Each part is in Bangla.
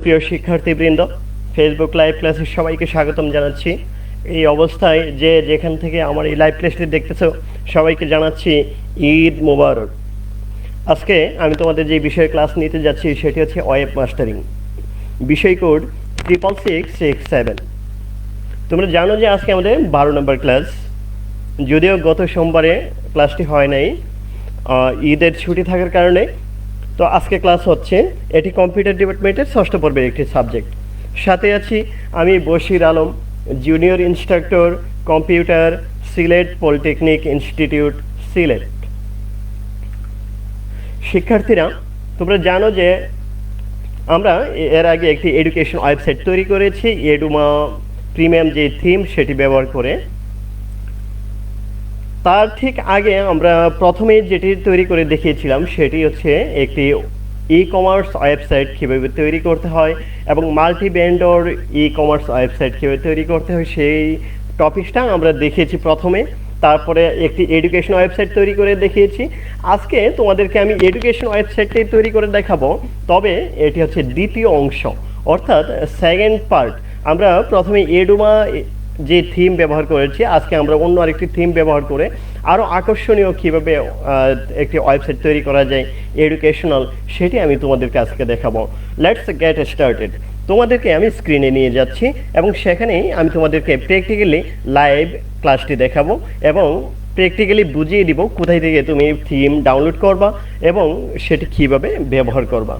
প্রিয় শিক্ষার্থীবৃন্দ, ফেসবুক লাইভ ক্লাসে সবাইকে স্বাগতম জানাচ্ছি। এই অবস্থায় যে যেখান থেকে আমার এই লাইভ ক্লাসটি দেখতেছো সবাইকে জানাচ্ছি ঈদ মোবারক। আজকে আমি তোমাদের যে বিষয়ে ক্লাস নিতে যাচ্ছি সেটি হচ্ছে ওয়েব মাস্টারিং, বিষয় কোড 66667। তোমরা জানো যে আজকে আমাদের 12 নম্বর ক্লাস, যদিও গত সোমবারে ক্লাসটি হয় নাই ঈদের ছুটি থাকার কারণে। তো আজকে ক্লাস হচ্ছে, এটি কম্পিউটার ডিপার্টমেন্টের ষষ্ঠ পর্বের একটি সাবজেক্ট। সাথে আছি আমি Bashir Alam, junior instructor computer, Sylhet polytechnic institute, Sylhet. শিক্ষার্থীরা, তোমরা জানো যে আমরা এর আগে একটি এডুকেশন ওয়েবসাইট তৈরি করেছি এডুমা প্রিমিয়াম যে থিম সেটি ব্যবহার করে। তার ঠিক আগে আমরা প্রথমে যেটি তৈরি করে দেখিয়েছিলাম সেটি হচ্ছে একটি ই কমার্স ওয়েবসাইট কীভাবে তৈরি করতে হয় এবং multi vendor e commerce website কীভাবে তৈরি করতে হয় সেই টপিকটা আমরা দেখিয়েছি প্রথমে। তারপরে একটি এডুকেশন ওয়েবসাইট তৈরি করে দেখিয়েছি। আজকে তোমাদেরকে আমি এডুকেশন ওয়েবসাইটটি তৈরি করে দেখাবো, তবে এটি হচ্ছে দ্বিতীয় অংশ, অর্থাৎ সেকেন্ড পার্ট। আমরা প্রথমে এডুমা যে থিম ব্যবহার করেছি, আজকে আমরা অন্য আরেকটি থিম ব্যবহার করে আরও আকর্ষণীয় কীভাবে একটি ওয়েবসাইট তৈরি করা যায় এডুকেশনাল, সেটি আমি তোমাদেরকে আজকে দেখাবো। Let's get started. তোমাদেরকে আমি স্ক্রিনে নিয়ে যাচ্ছি এবং সেখানেই আমি তোমাদেরকে প্র্যাকটিক্যালি লাইভ ক্লাসটি দেখাবো এবং প্র্যাকটিক্যালি বুঝিয়ে দিব কোথায় থেকে তুমি থিম ডাউনলোড করবা এবং সেটি কীভাবে ব্যবহার করবা।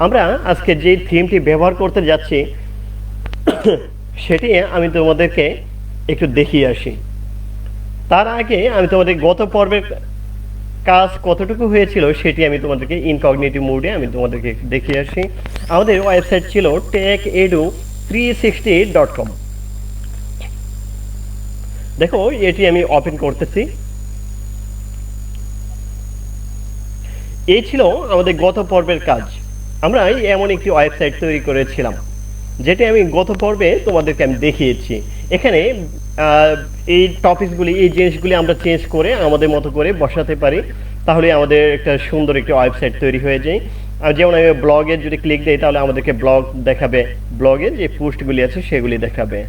আমরা আজকে যে থিমটি ব্যবহার করতে যাচ্ছি সেটি আমি তোমাদেরকে একটু দেখিয়ে আসি। তার আগে আমি তোমাদের গত পর্বের কাজ কতটুকু হয়েছিল সেটি আমি তোমাদেরকে ইনকগনিটিভ মোডে আমি তোমাদেরকে দেখিয়ে আসি। আমাদের ওয়েবসাইট ছিল techedu360.com। দেখো, এটি আমি ওপেন করতেছি। এই ছিল আমাদের গত পর্বের কাজ। আমরা এমন একটি ওয়েবসাইট তৈরি করেছিলাম যেটি আমি গত পর্বে তোমাদেরকে আমি দেখিয়েছি। এখানে এই টপিকসগুলি, এই জিনিসগুলি আমরা চেঞ্জ করে আমাদের মতো করে বসাতে পারি, তাহলে আমাদের একটা সুন্দর একটি ওয়েবসাইট তৈরি হয়ে যায়। আর যেমন আমি ব্লগে যদি ক্লিক দিই তাহলে আমাদেরকে ব্লগ দেখাবে, ব্লগে যে পোস্টগুলি আছে সেগুলি দেখাবে।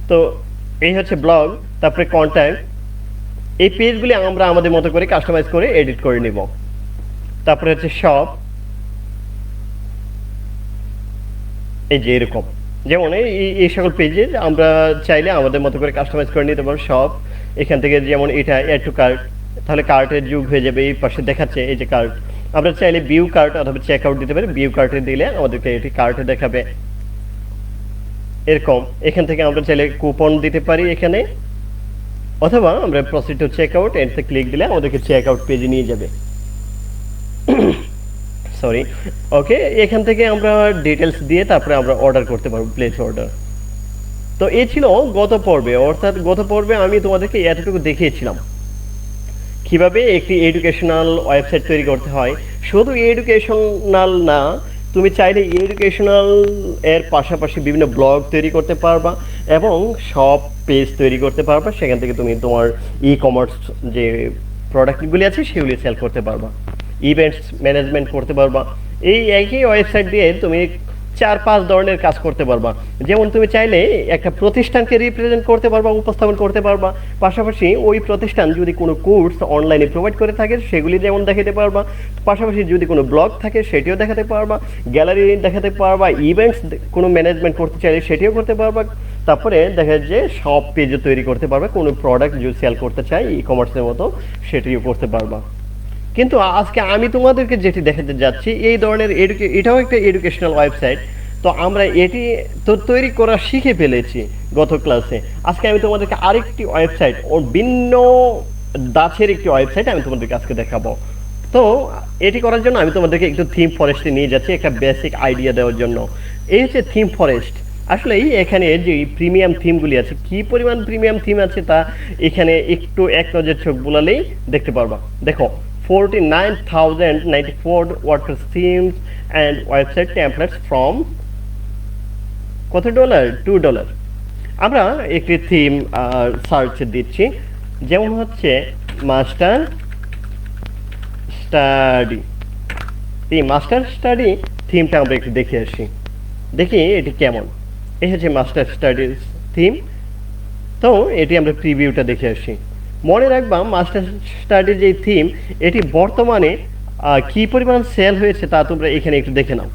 তো এই হচ্ছে ব্লগ। তারপরে কন্ট্যাক্ট, এই পেজগুলি আমরা আমাদের মতো করে কাস্টমাইজ করে এডিট করে নিব। তারপরে হচ্ছে শপ, এই যে এরকম, যেমন এই সকল পেজে আমরা চাইলে আমাদের মতো করে কাস্টমাইজ করে নিতে পারবো সব। এখান থেকে যেমন এটা অ্যাড টু কার্ট, তাহলে কার্টের যুগ হয়ে যাবে। এই পাশে দেখাচ্ছে এই যে কার্ট, আমরা চাইলে ভিউ কার্ট অথবা চেক আউট দিতে পারি। ভিউ কার্টে দিলে আমাদেরকে এটি কার্টে দেখাবে এরকম। এখান থেকে আমরা চাইলে কুপন দিতে পারি এখানে, অথবা আমরা প্রসিড টু চেক আউট এতে ক্লিক দিলে আমাদেরকে চেক আউট পেজে নিয়ে যাবে। সরি, ওকে। এখান থেকে আমরা ডিটেলস দিয়ে তারপরে আমরা অর্ডার করতে পারবো, প্লেস অর্ডার। তো এই ছিল গত পর্বে, অর্থাৎ গত পর্বে আমি তোমাদেরকে এতটুকু দেখিয়েছিলাম কিভাবে একটি এডুকেশনাল ওয়েবসাইট তৈরি করতে হয়। শুধু এডুকেশনাল না, তুমি চাইলে এডুকেশনাল এর পাশাপাশি বিভিন্ন ব্লগ তৈরি করতে পারবা এবং সব পেজ তৈরি করতে পারবা। সেখান থেকে তুমি তোমার ই কমার্স যে প্রোডাক্টগুলি আছে সেগুলি সেল করতে পারবা, ইভেন্টস ম্যানেজমেন্ট করতে পারবা। এই একই ওয়েবসাইট দিয়ে তুমি 4-5 ধরনের কাজ করতে পারবা। যেমন তুমি চাইলে একটা প্রতিষ্ঠানকে রিপ্রেজেন্ট করতে পারবা, উপস্থাপন করতে পারবা। পাশাপাশি ওই প্রতিষ্ঠান যদি কোনো কোর্স অনলাইনে প্রোভাইড করে থাকে সেগুলি যেমন দেখাতে পারবা। পাশাপাশি যদি কোনো ব্লগ থাকে সেটিও দেখাতে পারবা, গ্যালারি দেখাতে পারবা, ইভেন্টস কোনো ম্যানেজমেন্ট করতে চাইলে সেটিও করতে পারবা। তারপরে দেখা যায় যে সব পেজও তৈরি করতে পারবা, কোনো প্রোডাক্ট যদি সেল করতে চাই ই কমার্সের মতো সেটিও করতে পারবা। কিন্তু আজকে আমি তোমাদেরকে যেটি দেখাতে যাচ্ছি এই ধরনের এটাও একটা এডুকেশনাল ওয়েবসাইট। তো আমরা এটি তো তৈরি করা শিখে ফেলেছি গত ক্লাসে। আজকে আমি তোমাদেরকে আরেকটি ওয়েবসাইট, ওর ভিন্ন দাছের একটি ওয়েবসাইট আমি তোমাদেরকে আজকে দেখাবো। তো এটি করার জন্য আমি তোমাদেরকে একটু থিম ফরেস্টে নিয়ে যাচ্ছি একটা বেসিক আইডিয়া দেওয়ার জন্য। এই হচ্ছে থিম ফরেস্ট। আসলে এখানে যে প্রিমিয়াম থিমগুলি আছে, কি পরিমাণ প্রিমিয়াম থিম আছে তা এখানে একটু এক নজর চোখ বুলালেই দেখতে পারবা। দেখো, 49,094 WordPress themes and website templates from কত ডলার? $2। আমরা একটি থিম সার্চ দিচ্ছি যেমন হচ্ছে মাস্টার স্টাডি। এই মাস্টার স্টাডি থিমটা আমরা একটু দেখে আসি, দেখি এটি কেমন। এই হচ্ছে মাস্টার স্টাডির থিম। তো এটি আমরা প্রিভিউটা দেখে আসি। মনে রাখবা মাস্টার স্টাডির যে থিম, এটি বর্তমানে কি পরিমাণ সেল হয়েছে তা তোমরা এখানে একটু দেখে নাও।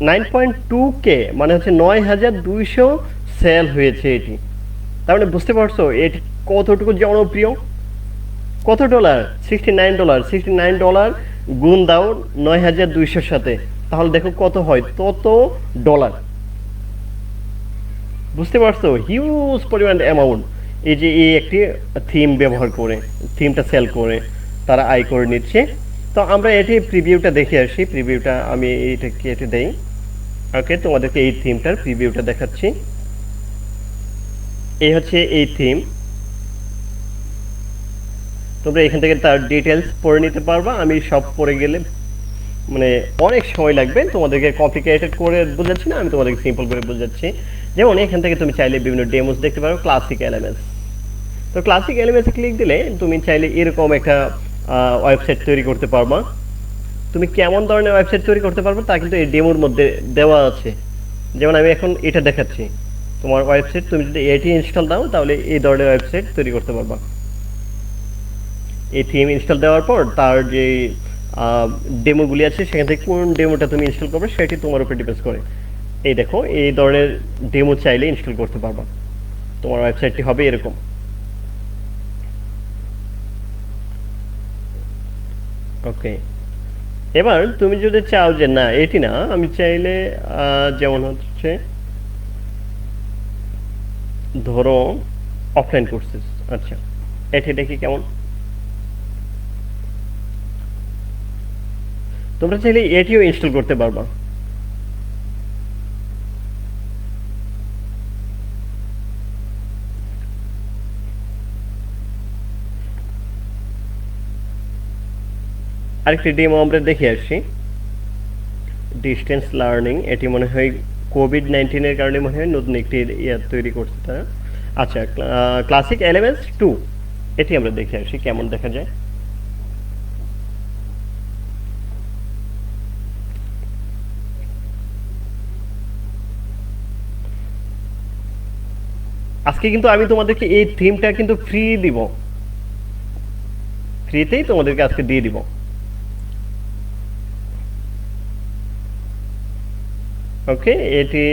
9.2K, মানে হচ্ছে 9,200 সেল হয়েছে এটি। তার মানে বুঝতে পারছো এটি কতটুকু জনপ্রিয়। কত ডলার? $69। $69 গুণ দাও 9,200 সাথে, তাহলে দেখো কত হয়, তত ডলার। বুঝতে পারছো, হিউজ পরিমাণ অ্যামাউন্ট। এই যে এই একটি থিম ব্যবহার করে, থিমটা সেল করে তারা আয় করে নিচ্ছে। তো আমরা এটি প্রিভিউটা দেখে আসি। প্রিভিউটা আমি এইটা কেটে দেই। ওকে, তোমাদেরকে এই থিমটার প্রিভিউটা দেখাচ্ছি। এই হচ্ছে এই থিম। তোমরা এখান থেকে তার ডিটেলস পড়ে নিতে পারবা। আমি সব পড়ে গেলে মানে অনেক সময় লাগবে, তোমাদেরকে কমপ্লিকেটেড করে বোঝাচ্ছি না, আমি তোমাদেরকে সিম্পল করে বোঝাচ্ছি। যেমন এখান থেকে তুমি চাইলে বিভিন্ন ডেমোস দেখতে পারো, ক্লাসিক এলিমেন্টস। তো ক্লাসিক এলিমেন্টসে ক্লিক দিলে তুমি চাইলে এরকম একটা ওয়েবসাইট তৈরি করতে পারবা। তুমি কেমন ধরনের ওয়েবসাইট তৈরি করতে পারবে তা কিন্তু এই ডেমোর মধ্যে দেওয়া আছে। যেমন আমি এখন এটা দেখাচ্ছি, তোমার ওয়েবসাইট তুমি যদি এটি ইনস্টল দাও তাহলে এই ধরনের ওয়েবসাইট তৈরি করতে পারবা। এই থিম ইনস্টল দেওয়ার পর তার যে ডেমোগুলি আছে সেখান থেকে কোন ডেমোটা তুমি ইনস্টল করবে সেটি তোমার উপর ডিপেন্ড করে। এই দেখো, এই ধরনের ডেমো চাইলে ইনস্টল করতে পারবা। তোমার ওয়েবসাইটটি হবে এরকম। ওকে, এবার তুমি যদি চাও যে না এটি না, আমি চাইলে যেমন হচ্ছে ধরো অফলাইন কোর্সেস। আচ্ছা, এটি দেখি কেমন। তোমরা চাইলে এটিও ইনস্টল করতে পারবা। আরেকটি ডেমো আমরা দেখে আসছি, ডিস্টেন্স লার্নিং। এটি মনে হয় কোভিড-19 এর কারণে মনে হয় নতুন একটি তৈরি করছে তারা। আচ্ছা, ক্লাসিক এলিমেন্টস 2, এটি আমরা দেখে আসি কেমন দেখা যায়। আজকে কিন্তু আমি তোমাদেরকে এই থিমটা কিন্তু ফ্রি দিব, ফ্রিতেই তোমাদেরকে আজকে দিয়ে দিব। ওকে, এটি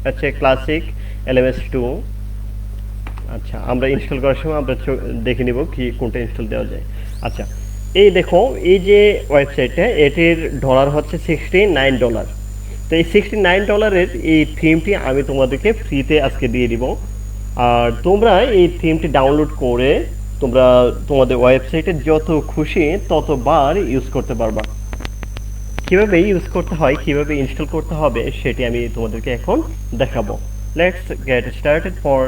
হচ্ছে ক্লাসিক এলএমএস 2। আচ্ছা, আমরা ইনস্টল করার সময় আমরা দেখে নিব কি কোনটা ইনস্টল দেওয়া যায়। আচ্ছা, এই দেখো, এই যে ওয়েবসাইটটা, এটির ডলার হচ্ছে $69। তো এই $69 এই থিমটি আমি তোমাদেরকে ফ্রিতে আজকে দিয়ে দিব। আর তোমরা এই থিমটি ডাউনলোড করে তোমরা তোমাদের ওয়েবসাইটে যত খুশি ততবার ইউজ করতে পারবা। কিভাবে ইউজ করতে হয়, কিভাবে ইনস্টল করতে হবে সেটি আমি তোমাদেরকে এখন দেখাবো। Let's get started for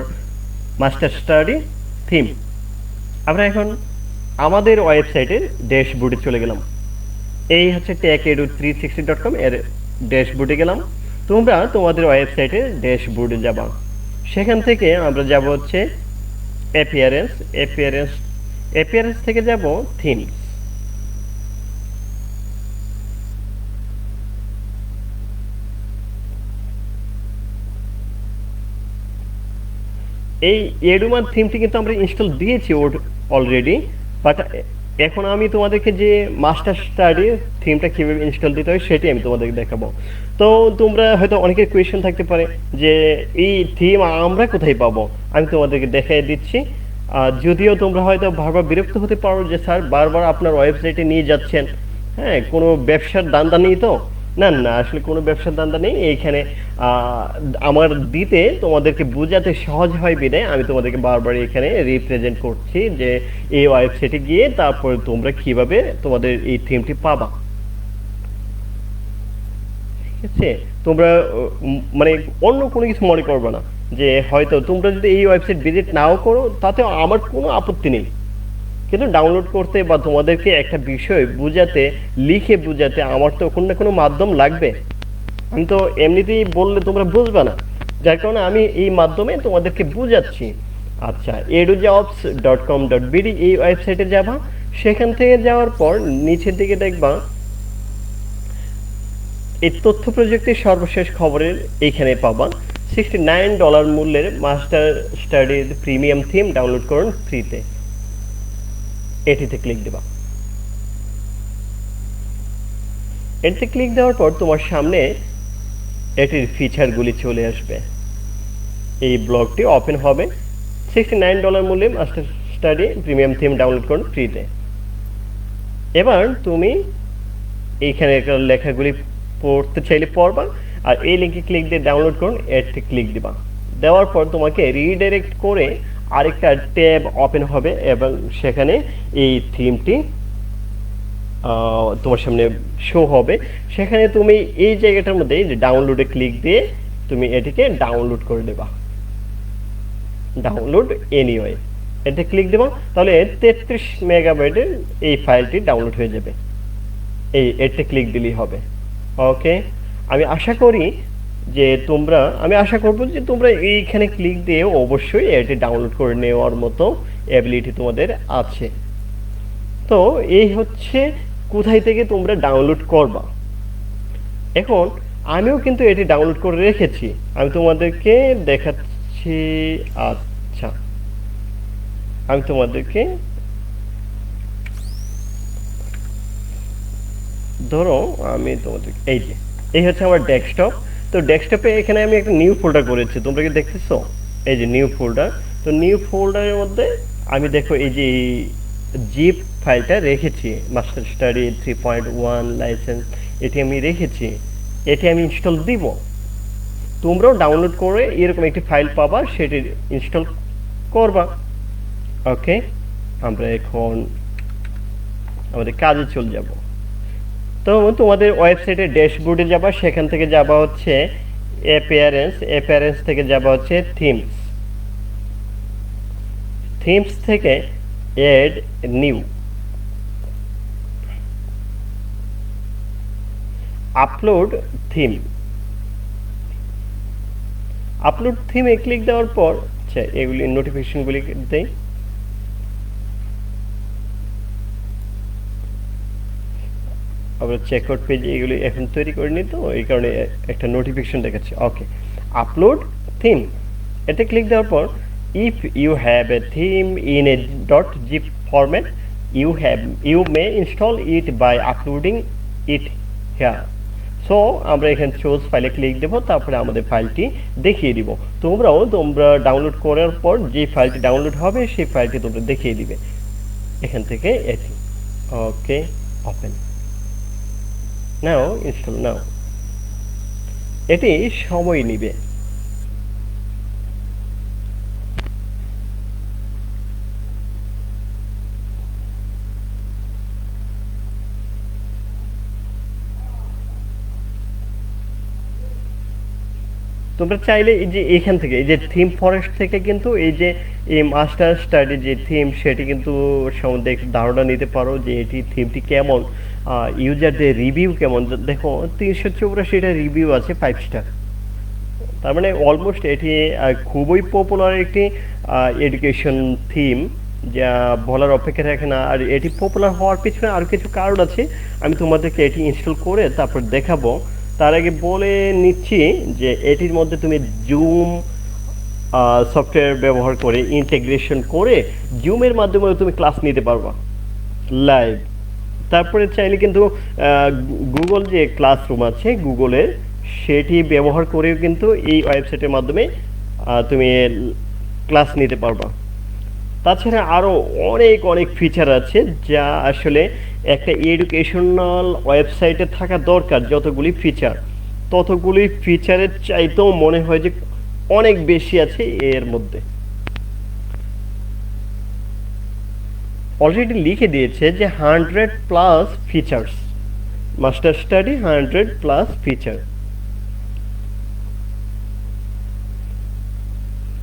master study theme. আমরা এখন আমাদের ওয়েবসাইটের ড্যাশবোর্ডে চলে গেলাম। এই হচ্ছে techedu360.com এর ড্যাশবোর্ডে গেলাম। তোমরা তোমাদের ওয়েবসাইটের ড্যাশবোর্ডে যাবা। সেখান থেকে আমরা যাব হচ্ছে অ্যাপিয়ারেন্স। অ্যাপিয়ারেন্স থেকে যাব থিমস। এই এডুমার থিমটি কিন্তু আমরা ইনস্টল দিয়েছি অলরেডি, বাট এখন আমি তোমাদেরকে যে মাস্টার স্টাডি থিমটা কীভাবে ইনস্টল দিতে হয় সেটি আমি তোমাদেরকে দেখাবো। তো তোমরা হয়তো অনেকের কোয়েশ্চেন থাকতে পারে যে এই থিম আমরা কোথায় পাবো, আমি তোমাদেরকে দেখাই দিচ্ছি। যদিও তোমরা হয়তো বারবার বিরক্ত হতে পারো যে স্যার বারবার আপনার ওয়েবসাইটে নিয়ে যাচ্ছেন, হ্যাঁ কোনো ব্যবসার দান্দা নেই তো? না না, আসলে কোনো ব্যবসার দান্দা নেই এইখানে। আমার দিতে তোমাদেরকে বোঝাতে সহজ হয় বিধায় আমি তোমাদেরকে বারবার এখানে রিপ্রেজেন্ট করছি যে এই ওয়েবসাইটে গিয়ে তারপর তোমরা কিভাবে তোমাদের এই থিমটি পাবা। ঠিক আছে, তোমরা মানে অন্য কোনো কিছু মনে করবে না যে হয়তো তোমরা যদি এই ওয়েবসাইট ভিজিট নাও করো তাতেও আমার কোনো আপত্তি নেই, কিন্তু ডাউনলোড করতে বা তোমাদেরকে একটা বিষয় বুঝাতে, লিখে বুঝাতে আমার তো কোনো না কোনো মাধ্যম লাগবে। আমি তো এমনিতেই বললে তোমরা বুঝবে না, যার কারণে আমি এই মাধ্যমে তোমাদেরকে বুঝাচ্ছি। আচ্ছা, edujobs.com.bd এই ওয়েবসাইটে যাবা। সেখান থেকে যাওয়ার পর নিচের দিকে দেখবা এই তথ্য প্রযুক্তির সর্বশেষ খবরের এইখানে পাবা $69 মূল্যের মাস্টার স্টাডির প্রিমিয়াম থিম ডাউনলোড করুন ফ্রিতে। এটিতে ক্লিক দেবা। এটিতে ক্লিক দেওয়ার পর তোমার সামনে এটির ফিচারগুলি চলে আসবে। এই ব্লগটি ওপেন হবে। $69 মূল্যে master study premium theme download করুন ফ্রিতে। এবার তুমি এইখানে লেখাগুলি পড়তে চাইলে পড়বা, আর এই লিঙ্কে ক্লিক দিয়ে ডাউনলোড করুন, এতে ক্লিক দিবা। দেওয়ার পর তোমাকে রিডাইরেক্ট করে আরেকটা ট্যাব ওপেন হবে এবং সেখানে এই থিমটি তোমার সামনে শো হবে। সেখানে তুমি এই জায়গাটার মধ্যে ডাউনলোডে ক্লিক দিয়ে তুমি এটিকে ডাউনলোড করে দেবা। ডাউনলোড এনিওয়ে এতে ক্লিক দেবা, তাহলে 33 মেগাবাইটের এই ফাইলটি ডাউনলোড হয়ে যাবে। এতে ক্লিক দিলেই হবে। ওকে, আমি আশা করব যে তোমরা এইখানে ক্লিক দিয়ে অবশ্যই এটি ডাউনলোড করে নেওয়ার মতো অ্যাবিলিটি তোমাদের আছে। তো এই হচ্ছে কোথায় থেকে তোমরা ডাউনলোড করবা। এখন আমিও কিন্তু এটি ডাউনলোড করে রেখেছি, আমি তোমাদেরকে দেখাচ্ছি। আচ্ছা, আমি তোমাদেরকে ধরো আমি তোমাদের এই হচ্ছে আমার ডেস্কটপ। তো ডেস্কটপে এখানে আমি একটা নিউ ফোল্ডার করেছি, তোমরা কি দেখতেছো? এই যে নিউ ফোল্ডার। তো নিউ ফোল্ডারের মধ্যে আমি দেখো এই যে জিপ ফাইলটা রেখেছি, মাস্টার স্টাডি 3.1 লাইসেন্স, এটি আমি রেখেছি। এটি আমি ইনস্টল দিব। তোমরাও ডাউনলোড করে এরকম একটি ফাইল পাবা, সেটি ইনস্টল করবা। ওকে, আমরা এখন আমাদের কাজে চলে যাব। তো তোমাদের ওয়েবসাইটের ড্যাশবোর্ডে যাবা, সেখান থেকে যাবা হচ্ছে অ্যাপিয়ারেন্স থেকে যাবা হচ্ছে থিমস থেকে এড নিউ, আপলোড থিমে ক্লিক দেওয়ার পর আচ্ছা এগুলি নোটিফিকেশনগুলি দেই। আমরা চেকআউট পেজ এগুলি এখন তৈরি করিনি, তো এই কারণে একটা নোটিফিকেশন দেখাচ্ছে। ওকে, আপলোড থিম এতে ক্লিক দেওয়ার পর if you have a theme in a .zip format you may install it by uploading it here. So আমরা এখানে চুজ ফাইলে ক্লিক দেবো, তারপরে আমাদের ফাইলটি দেখিয়ে দিব। তোমরা ডাউনলোড করার পর যে ফাইলটি ডাউনলোড হবে সেই ফাইলটি তোমরা দেখিয়ে দিবে এখান থেকে এটি। ওকে, ওপেন নাও, ইনস্টল নাও। এটি সময় নিবে। তোমরা চাইলে এই যে এখান থেকে এই যে থিম ফরেস্ট থেকে কিন্তু এই যে এই মাস্টার স্টাডি যে থিম সেটি কিন্তু সম্বন্ধে একটু ধারণা নিতে পারো যে এটি থিমটি কেমন, ইউজারদের রিভিউ কেমন। দেখো 384টা রিভিউ আছে 5 স্টার, তার মানে অলমোস্ট এটি খুবই পপুলার একটি এডুকেশন থিম, যা বলার অপেক্ষা রাখে না। আর এটি পপুলার হওয়ার পিছনে আরও কিছু কারণ আছে, আমি তোমাদেরকে এটি ইনস্টল করে তারপর দেখাবো। তার আগে বলে নিচ্ছি যে এটির মধ্যে তুমি জুম সফটওয়্যার ব্যবহার করে ইন্টিগ্রেশন করে জুমের মাধ্যমে তুমি ক্লাস নিতে পারবা লাইভ। তারপরে চাইলে কিন্তু গুগল যে ক্লাসরুম আছে গুগলের, সেটি ব্যবহার করেও কিন্তু এই ওয়েবসাইটের মাধ্যমে তুমি ক্লাস নিতে পারবা। তাছাড়া আরও অনেক ফিচার আছে যা আসলে একটা এডুকেশনাল ওয়েবসাইটে থাকা দরকার। যতগুলি ফিচার, ততগুলি ফিচারের চাইতেও মনে হয় যে অনেক বেশি আছে এর মধ্যে। অলরেডি লিখে দিয়েছে যে 100+ ফিচার্স, মাস্টার স্টাডি 100+ ফিচার।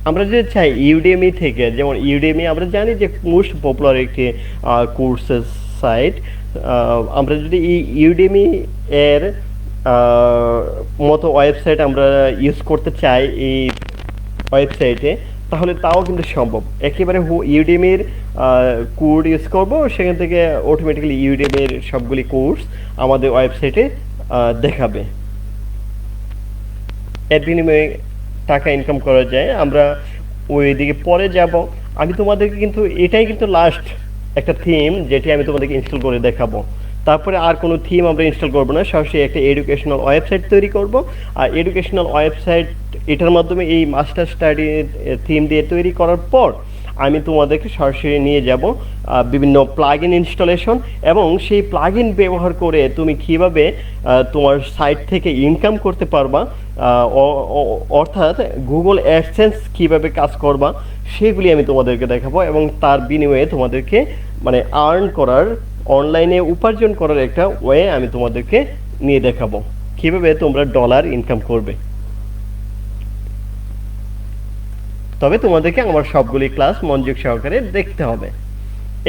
আমরা যে চাই ইউডেমি থেকে, যেমন ইউডেমি আমরা জানি যে মোস্ট পপুলার একটি কোর্সেস সাইট। আমরা যদি এই ইউডেমি এর মতো ওয়েবসাইট আমরা ইউজ করতে চাই এই ওয়েবসাইটে, তাহলে তাও কিন্তু সম্ভব। একেবারে ইউডেমির কোড ইউজ করব, সেখান থেকে অটোমেটিক্যালি ইউডেমির সবগুলি কোর্স আমাদের ওয়েবসাইটে দেখাবে। এর বিনিময়ে টাকা ইনকাম করা যায়, আমরা ওই দিকে পরে যাব। আমি তোমাদেরকে কিন্তু এটাই কিন্তু লাস্ট একটা থিম যেটি আমি তোমাদেরকে ইনস্টল করে দেখাবো। তারপরে আর কোনো থিম আমরা ইনস্টল করবো না, সরাসরি একটা এডুকেশনাল ওয়েবসাইট তৈরি করব। আর এডুকেশনাল ওয়েবসাইট এটার মাধ্যমে এই মাস্টার স্টাডি থিম দিয়ে তৈরি করার পর আমি তোমাদেরকে সরাসরি নিয়ে যাব বিভিন্ন প্লাগ ইন ইনস্টলেশন, এবং সেই প্লাগ ইন ব্যবহার করে তুমি কীভাবে তোমার সাইট থেকে ইনকাম করতে পারবা, অর্থাৎ গুগল অ্যাডসেন্স কীভাবে কাজ করবা সেগুলি আমি তোমাদেরকে দেখাবো। এবং তার বিনিময়ে তোমাদেরকে মানে আর্ন করার, অনলাইনে উপার্জন করার একটা ওয়ে আমি তোমাদেরকে নিয়ে দেখাবো, কীভাবে তোমরা ডলার ইনকাম করবে। তবে তোমাদেরকে আমার সবগুলি ক্লাস মনোযোগ সহকারে দেখতে হবে।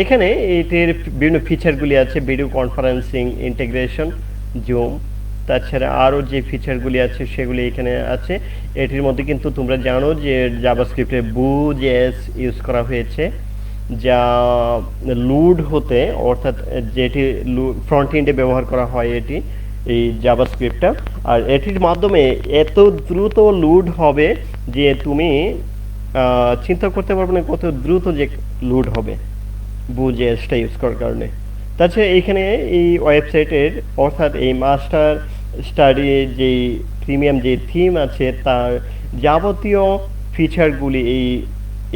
এখানে এটির বিভিন্ন ফিচারগুলি আছে, ভিডিও কনফারেন্সিং, ইন্টিগ্রেশন, জুম, তাছাড়া আরও যে ফিচারগুলি আছে সেগুলি এখানে আছে। এটির মধ্যে কিন্তু তোমরা জানো যে জাভাস্ক্রিপ্টে Vue.js ইউজ করা হয়েছে, যা লুড হতে, অর্থাৎ যেটি ফ্রন্ট এন্ডে ব্যবহার করা হয় এটি, এই জাভাস্ক্রিপ্টটা। আর এটির মাধ্যমে এত দ্রুত লুড হবে যে তুমি চিন্তা করতে পারবে না কত দ্রুত যে লুড হবে Vue.js-টা ইউজ করার কারণে। তাছাড়া এইখানে এই ওয়েবসাইটের, অর্থাৎ এই মাস্টার স্টাডি যেই প্রিমিয়াম যে থিম আছে তার যাবতীয় ফিচারগুলি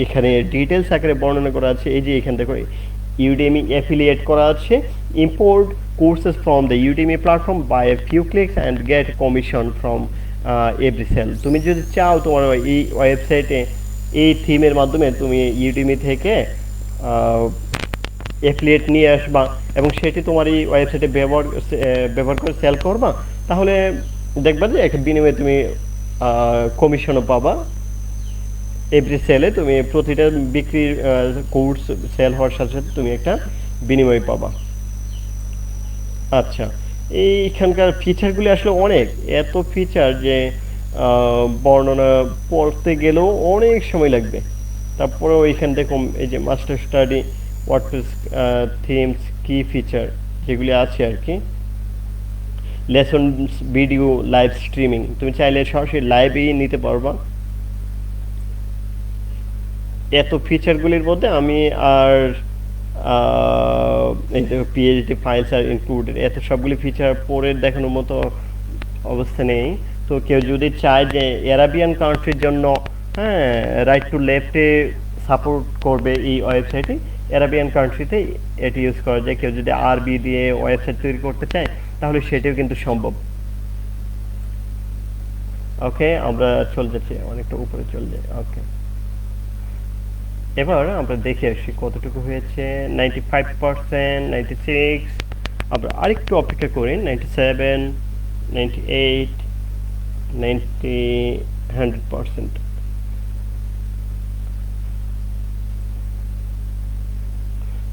এখানে ডিটেলস আকারে বর্ণনা করা আছে। এই যে এখান থেকে ইউডেমি অ্যাফিলিয়েট করা আছে, import courses from the Udemy platform by a few clicks and get commission from every sale. তুমি যদি চাও তোমার এই ওয়েবসাইটে এই থিমের মাধ্যমে তুমি ইউডেমি থেকে অ্যাফিলিয়েট নিয়ে আসবা এবং সেটি তোমার এই ওয়েবসাইটে ব্যবহার করে সেল করবা, তাহলে দেখবা যে একটা বিনিময়ে তুমি কমিশনও পাবা। এভরি সেলে তুমি প্রতিটা বিক্রির কোর্স সেল হওয়ার সাথে সাথে তুমি একটা বিনিময় পাবা। আচ্ছা, এইখানকার ফিচারগুলি আসলে অনেক, এত ফিচার যে বর্ণনা পড়তে গেলেও অনেক সময় লাগবে। তারপরেও এইখান দেখুন এই যে মাস্টার স্টাডি, ওয়ার্ডপ্রেস থিমস, কি ফিচার যেগুলি আছে আর কি, লেসন ভিডিও, লাইভ স্ট্রিমিং, তুমি চাইলে সরাসরি লাইভেই নিতে পারবা। এত ফিচারগুলির মধ্যে আমি আর এই যে পিএইচডি ফাইলস আর ইনক্লুডেড, এত সবগুলি ফিচার পরে দেখানোর মতো অবস্থা নেই। তো কেউ যদি চায় যে অ্যারাবিয়ান কান্ট্রির জন্য, হ্যাঁ, রাইট টু লেফটে সাপোর্ট করবে এই ওয়েবসাইটে, অ্যারাবিয়ান কান্ট্রিতে এটি ইউজ করা যায়। কেউ যদি আরবি দিয়ে ওয়েবসাইট তৈরি করতে চায় তাহলে সেটিও কিন্তু সম্ভব। ওকে, আমরা চলে যাচ্ছি, অনেকটা উপরে চলে যাই। ওকে, এবার আমরা দেখে আসি কতটুকু হয়েছে। 95%, 96, আমরা আরেকটু অপেক্ষা করি। 97, 98, 90, 100%।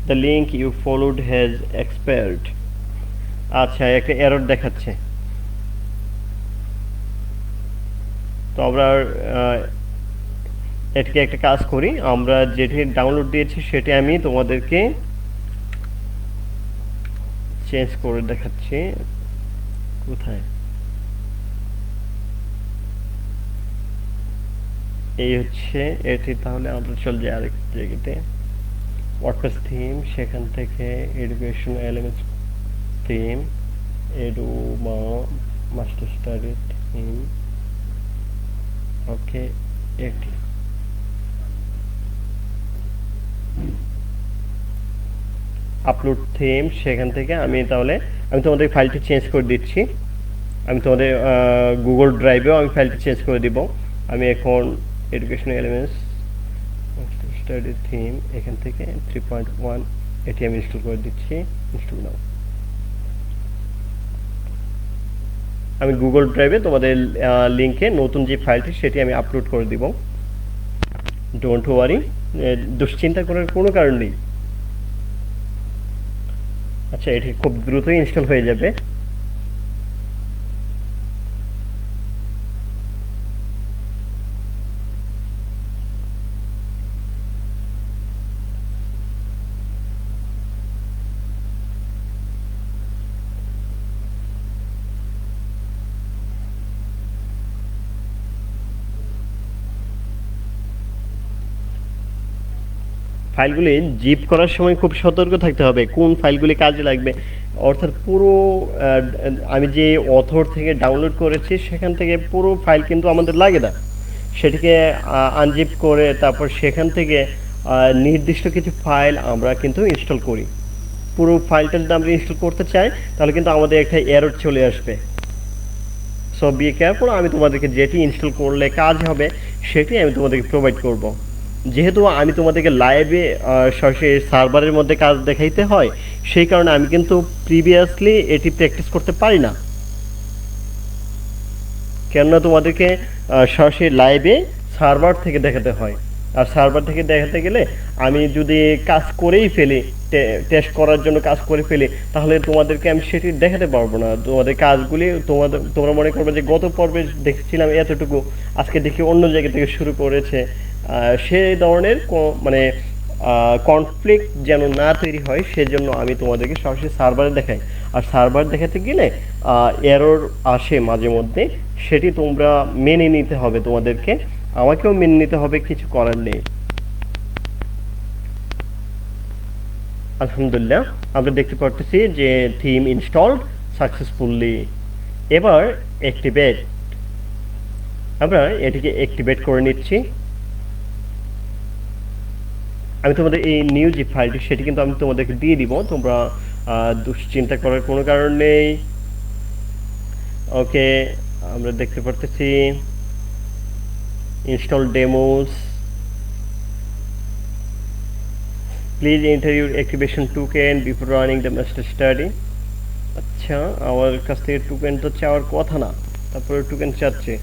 The link you followed has expired. আচ্ছা, একটা এরর দেখাচ্ছে। তো আমরা এটাকে একটা কাজ করি, আমরা যেটি ডাউনলোড দিয়েছি সেটি আমি তোমাদেরকে চেঞ্জ করে দেখাচ্ছি। কোথায়? এই হচ্ছে এটি। তাহলে আমরা চলে যাই আরেক জায়গাতে, ওয়ার্ডপ্রেস থিম, সেখান থেকে education elements theme, master study theme. Okay, এটি আপলোড থিম, সেখান থেকে আমি তোমাদের ফাইলটি চেঞ্জ করে দিচ্ছি। আমি তোমাদের গুগল ড্রাইভেও আমি ফাইলটি চেঞ্জ করে দিব। আমি এখন এডুকেশনাল এলিমেন্টস স্টাডি থিম, এখান থেকে 3.1 এটি আমি ইনস্টল করে দিচ্ছি। ইনস্টল নাও। আমি গুগল ড্রাইভে তোমাদের লিঙ্কে নতুন যে ফাইলটি সেটি আমি আপলোড করে দিব। ডোন্ট ওয়ারি, দুশ্চিন্তা করার কোনো কারণ নেই। আচ্ছা, এটি খুব দ্রুতই ইনস্টল হয়ে যাবে। ফাইলগুলি জিপ করার সময় খুব সতর্ক থাকতে হবে কোন ফাইলগুলি কাজে লাগবে। অর্থাৎ পুরো আমি যে অথর থেকে ডাউনলোড করেছি সেখান থেকে পুরো ফাইল কিন্তু আমাদের লাগে না। সেটিকে আনজিপ করে তারপর সেখান থেকে নির্দিষ্ট কিছু ফাইল আমরা কিন্তু ইনস্টল করি। পুরো ফাইলটা যদি আমরা ইনস্টল করতে চাই তাহলে কিন্তু আমাদের একটা এরর চলে আসবে। So be careful. আমি তোমাদেরকে যেটি ইনস্টল করলে কাজ হবে সেটি আমি তোমাদেরকে প্রোভাইড করব। যেহেতু আমি তোমাদেরকে লাইভে সরাসরি সার্ভারের মধ্যে কাজ দেখাইতে হয়, সেই কারণে আমি কিন্তু প্রিভিয়াসলি এটি প্র্যাকটিস করতে পারি না। কেননা তোমাদেরকে সরাসরি লাইভে সার্ভার থেকে দেখাতে হয়, আর সার্ভার থেকে দেখাতে গেলে আমি যদি কাজ করেই ফেলি, টেস্ট করার জন্য কাজ করে ফেলি, তাহলে তোমাদেরকে আমি সেটি দেখাতে পারবো না। তোমাদের কাজগুলি তোমরা মনে করবে যে গত পর্বে দেখছিলাম এতটুকু, আজকে দেখি অন্য জায়গা থেকে শুরু করেছে। সেই ধরনের মানে কনফ্লিক্ট যেন না তৈরি হয় সেজন্য আমি তোমাদেরকে সরাসরি সার্ভারে দেখাই। আর সার্ভার দেখাতে গেলে এরর আসে মাঝে মধ্যে, সেটি তোমরা মেনে নিতে হবে তোমাদেরকে, আমাকেও মেনে নিতে হবে, কিছু করার নেই। আলহামদুলিল্লাহ আমরা দেখতে পারতেছি যে থিম ইনস্টলড সাকসেসফুলি। এবার অ্যাক্টিভেট, আমরা এটিকে অ্যাক্টিভেট করে নিচ্ছি। আমি তোমাদের এই নিউ যে ফাইলটি সেটি কিন্তু আমি তোমাদেরকে দিয়ে দিব, তোমরা দুশ্চিন্তা করার কোনো কারণ নেই। ওকে, আমরা দেখতে পারতেছি install demos, please enter your activation token before running the master study. আচ্ছা, আমার কাছ থেকে টোকেন তো চাওয়ার কথা না, তারপরে টোকেন চাচ্ছে।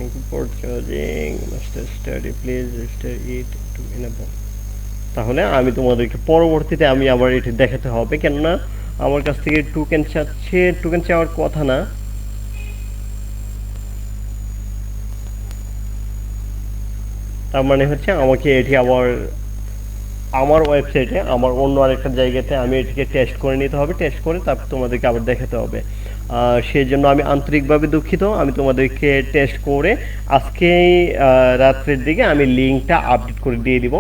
Thank you for choosing master study, please register it to enable। তাহলে আমি তোমাদেরকে পরবর্তীতে আমি আবার এটি দেখাতে হবে, কেননা আমার কাছ থেকে টোকেন চাচ্ছে, টোকেন চাওয়ার কথা না। তার মানে হচ্ছে আমাকে এটি আবার আমার ওয়েবসাইটে, আমার অন্য আরেকটা জায়গাতে আমি এটিকে টেস্ট করে নিতে হবে, টেস্ট করে তারপর তোমাদেরকে আবার দেখাতে হবে। সেই জন্য আমি আন্তরিকভাবে দুঃখিত। আমি তোমাদেরকে টেস্ট করে আজকেই রাত্রের দিকে আমি লিঙ্কটা আপডেট করে দিয়ে দিব।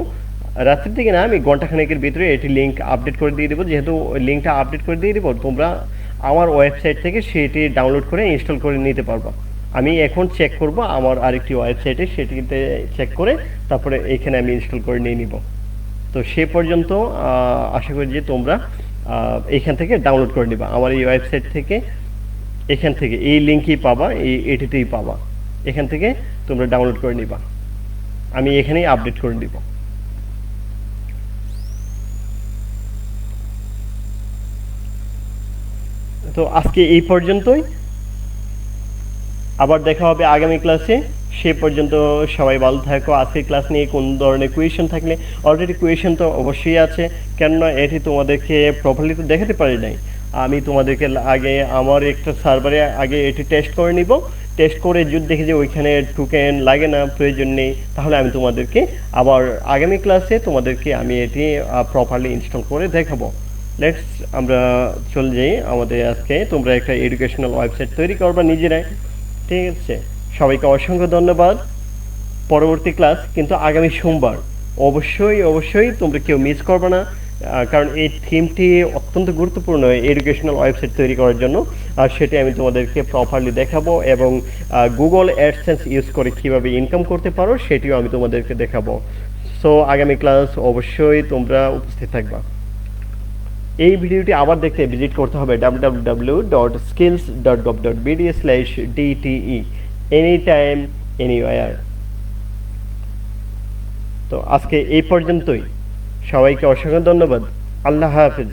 রাত্রের দিকে না, আমি ঘন্টাখানেকের ভিতরে এটি লিঙ্ক আপডেট করে দিয়ে দেবো। যেহেতু লিঙ্কটা আপডেট করে দিয়ে দেবো, তোমরা আমার ওয়েবসাইট থেকে সেটি ডাউনলোড করে ইনস্টল করে নিতে পারবা। আমি এখন চেক করব আমার আরেকটি ওয়েবসাইটে, সেটিতে চেক করে তারপরে এখানে আমি ইনস্টল করে নিয়ে নিব। তো সে পর্যন্ত আশা করি যে তোমরা এখান থেকে ডাউনলোড করে নিবা আমার এই ওয়েবসাইট থেকে। এখান থেকে এই লিঙ্কই পাবা, এটিতেই পাবা, এখান থেকে তোমরা ডাউনলোড করে নিবা। আমি এখানেই আপডেট করে দিব। তো আজকে এই পর্যন্তই, আবার দেখা হবে আগামী ক্লাসে। সে পর্যন্ত সবাই ভালো থাকো। আজকের ক্লাস নিয়ে কোন ধরনের কোয়েশন থাকলে, অলরেডি কোয়েশন তো অবশ্যই আছে, কেননা এটি তোমাদেরকে প্রপারলি তো দেখাতে পারি নাই। আমি তোমাদেরকে আগে আমার একটা সার্ভারে আগে এটি টেস্ট করে নিব, টেস্ট করে যদি দেখি যে ওইখানে টোকেন লাগে না, প্রয়োজন নেই, তাহলে আমি তোমাদেরকে আবার আগামী ক্লাসে তোমাদেরকে আমি এটি প্রপারলি ইনস্টল করে দেখাবো। লেটস আমরা চলে যাই আমাদের আজকে। তোমরা একটা এডুকেশনাল ওয়েবসাইট তৈরি করবা নিজেরাই, ঠিক আছে? সবাইকে অসংখ্য ধন্যবাদ। পরবর্তী ক্লাস কিন্তু আগামী সোমবার, অবশ্যই অবশ্যই তোমরা কেউ মিস করবে না, কারণ এই থিমটি অত্যন্ত গুরুত্বপূর্ণ এডুকেশনাল ওয়েবসাইট তৈরি করার জন্য। আর সেটি আমি তোমাদেরকে প্রপারলি দেখাবো, এবং গুগল অ্যাডসেন্স ইউজ করে কীভাবে ইনকাম করতে পারো সেটিও আমি তোমাদেরকে দেখাবো। সো আগামী ক্লাস অবশ্যই তোমরা উপস্থিত থাকবা। এই ভিডিওটি আবার দেখতে ভিজিট করতে হবে www.skills.gov.bd/dte anytime anywhere। তো আজকে এই পর্যন্তই, সবাইকে অসংখ্য ধন্যবাদ। আল্লাহ হাফেজ।